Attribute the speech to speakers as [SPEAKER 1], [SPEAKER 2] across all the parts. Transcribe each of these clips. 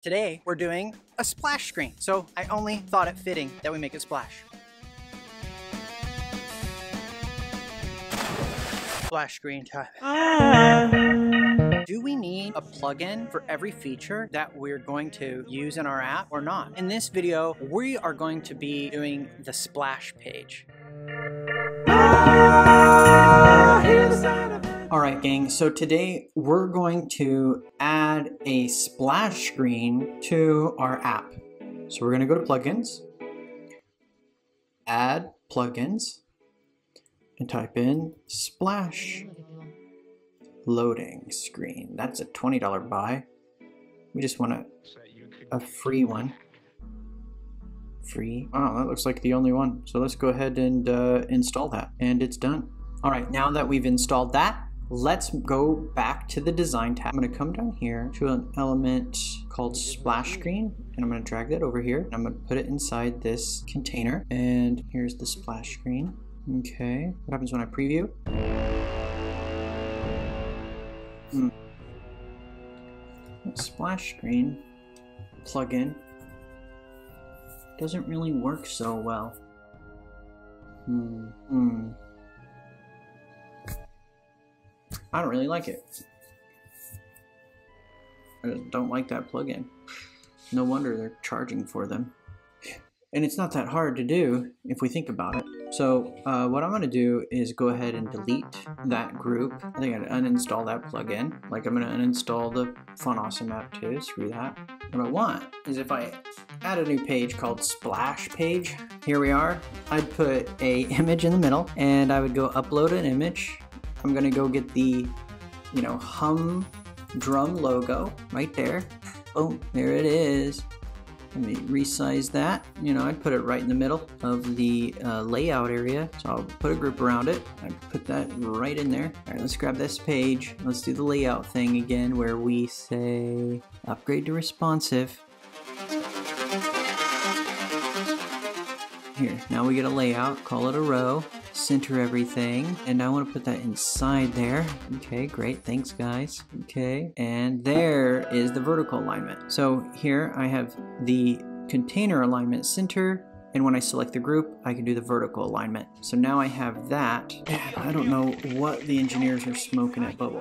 [SPEAKER 1] Today, we're doing a splash screen, so I only thought it fitting that we make it splash. Splash screen time. Do we need a plugin for every feature that we're going to use in our app or not? In this video, we are going to be doing the splash page. Alright gang, so today we're going to add a splash screen to our app. So we're going to go to plugins, add plugins, and type in splash loading screen. That's a $20 buy. We just want a free one. Free. Oh, that looks like the only one. So let's go ahead and install that. And it's done. Alright, now that we've installed that, let's go back to the design tab. I'm going to come down here to an element called splash screen, and I'm going to drag that over here. I'm going to put it inside this container, and here's the splash screen. Okay, what happens when I preview? Splash screen plugin doesn't really work so well. I don't really like it. I just don't like that plugin. No wonder they're charging for them. And it's not that hard to do if we think about it. So what I'm going to do is go ahead and delete that group. I think I'd uninstall that plugin. Like I'm going to uninstall the Fun Awesome app too. Screw that. What I want is if I add a new page called splash page. Here we are. I'd put a image in the middle and I would go upload an image. I'm gonna go get the, humdrum logo right there. Oh, there it is. Let me resize that. I'd put it right in the middle of the layout area. So I'll put a group around it. I put that right in there. All right, let's grab this page. Let's do the layout thing again where we say upgrade to responsive. Here, now we get a layout, call it a row, center everything, and I want to put that inside there. Okay, great, thanks guys. Okay, and there is the vertical alignment. So here I have the container alignment center, and when I select the group, I can do the vertical alignment. So now I have that. I don't know what the engineers are smoking at, but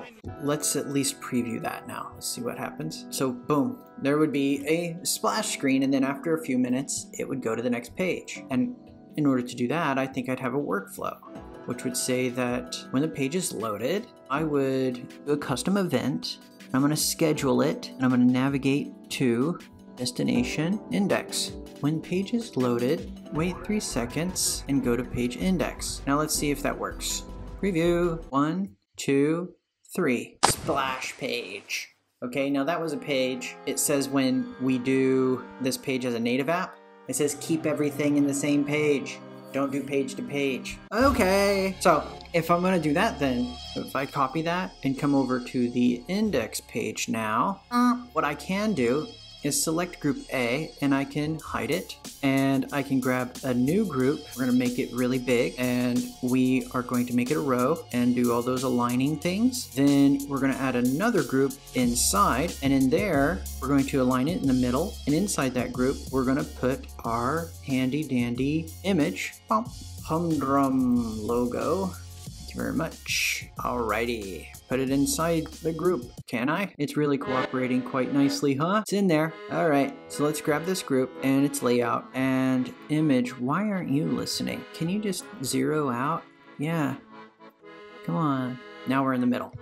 [SPEAKER 1] let's at least preview that now. Let's see what happens. So boom, there would be a splash screen, and then after a few minutes, it would go to the next page. And in order to do that, I think I'd have a workflow, which would say that when the page is loaded, I would do a custom event. I'm going to schedule it, and I'm going to navigate to destination index. When page is loaded, wait 3 seconds and go to page index. Now let's see if that works. Preview. 1, 2, 3. Splash page. Okay, now that was a page. It says when we do this page as a native app, it says keep everything in the same page. Don't do page to page. Okay. So if I'm gonna do that then, if I copy that and come over to the index page now, what I can do is select group A and I can hide it, and I can grab a new group. We're gonna make it really big, and we are going to make it a row and do all those aligning things. Then we're gonna add another group inside, and in there we're going to align it in the middle, and inside that group we're gonna put our handy dandy image, humdrum logo. Thank you very much. Alrighty, put it inside the group. Can I? It's really cooperating quite nicely, huh? It's in there. Alright, so let's grab this group and its layout and image. Why aren't you listening? Can you just zero out? Yeah. Come on. Now we're in the middle.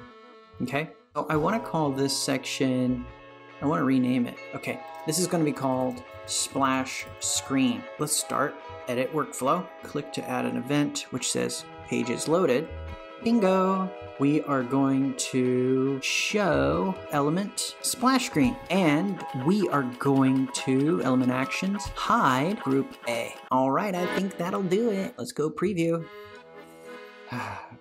[SPEAKER 1] Okay? So I want to call this section, I want to rename it. Okay, this is going to be called splash screen. Let's start. Edit workflow. Click to add an event which says page is loaded. Bingo! We are going to show element splash screen, and we are going to element actions hide group A. All right, I think that'll do it. Let's go preview.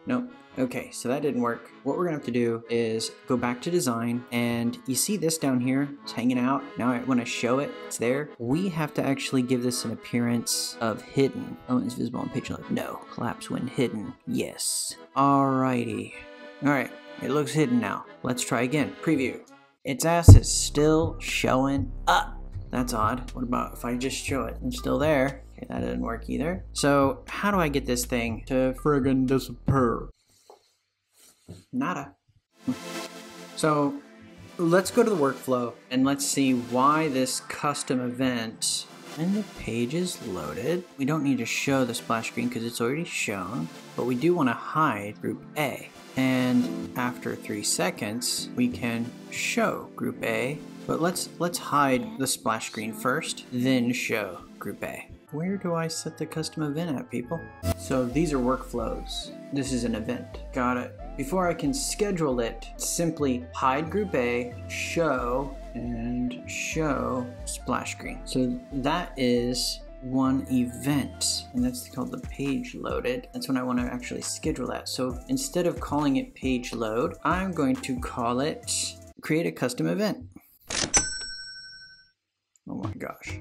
[SPEAKER 1] Nope. Okay, so that didn't work. What we're gonna have to do is go back to design, and you see this down here, it's hanging out. Now when I show it, it's there. We have to actually give this an appearance of hidden. Oh, it's visible on page load. No, collapse when hidden. Yes. Alrighty. Alright, it looks hidden now. Let's try again. Preview. its ass is still showing up. That's odd. What about if I just show it? I'm still there. Okay, that didn't work either. So how do I get this thing to friggin' disappear? Nada. So let's go to the workflow and let's see why this custom event, when the page is loaded, we don't need to show the splash screen because it's already shown, but we do want to hide group A. And after 3 seconds, we can show group A, but let's hide the splash screen first, then show group A. Where do I set the custom event at, people? So these are workflows. This is an event. Got it. Before I can schedule it, simply hide group A, show, and show splash screen. So that is one event, and that's called the page loaded. That's when I want to actually schedule that. So instead of calling it page load, I'm going to call it create a custom event. Oh my gosh.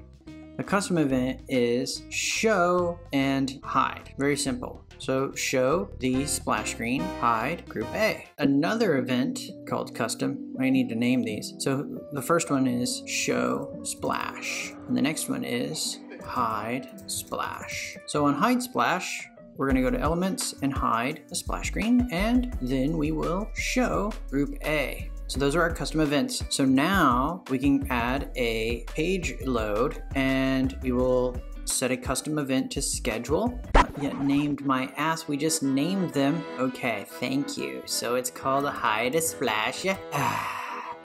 [SPEAKER 1] A custom event is show and hide. Very simple. So show the splash screen, hide group A. Another event called custom, I need to name these. So the first one is show splash, and the next one is hide splash. So on hide splash, we're going to go to elements and hide the splash screen, and then we will show group A. So those are our custom events. So now we can add a page load, and we will set a custom event to schedule. Not yet named my ass, we just named them. Okay, thank you. So it's called hide a splash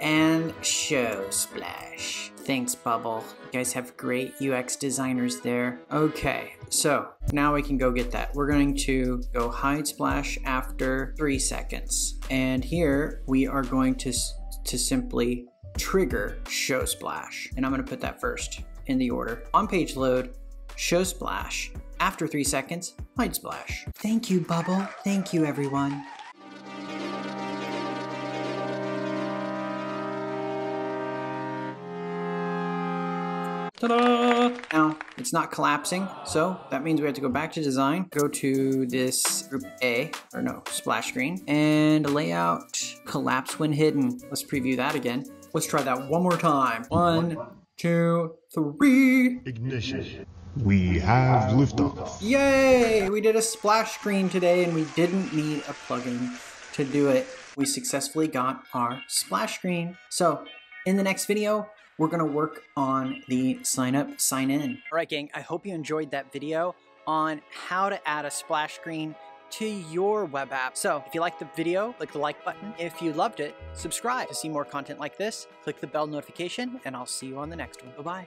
[SPEAKER 1] and show splash. Thanks, Bubble. You guys have great UX designers there. Okay, so now we can go get that. We're going to go hide splash after 3 seconds. And here we are going to simply trigger show splash. And I'm going to put that first in the order. On page load, show splash. After 3 seconds, hide splash. Thank you, Bubble. Thank you, everyone. Ta-da! Now, it's not collapsing, so that means we have to go back to design, go to this group A, or no, splash screen, and layout, collapse when hidden. Let's preview that again. Let's try that one more time. 1, 2, 3.
[SPEAKER 2] Ignition. We have liftoff.
[SPEAKER 1] Yay! We did a splash screen today, and we didn't need a plugin to do it. We successfully got our splash screen. So, in the next video, we're gonna work on the sign up, sign in. All right, gang, I hope you enjoyed that video on how to add a splash screen to your web app. So if you liked the video, click the like button. If you loved it, subscribe to see more content like this. Click the bell notification, and I'll see you on the next one. Bye-bye.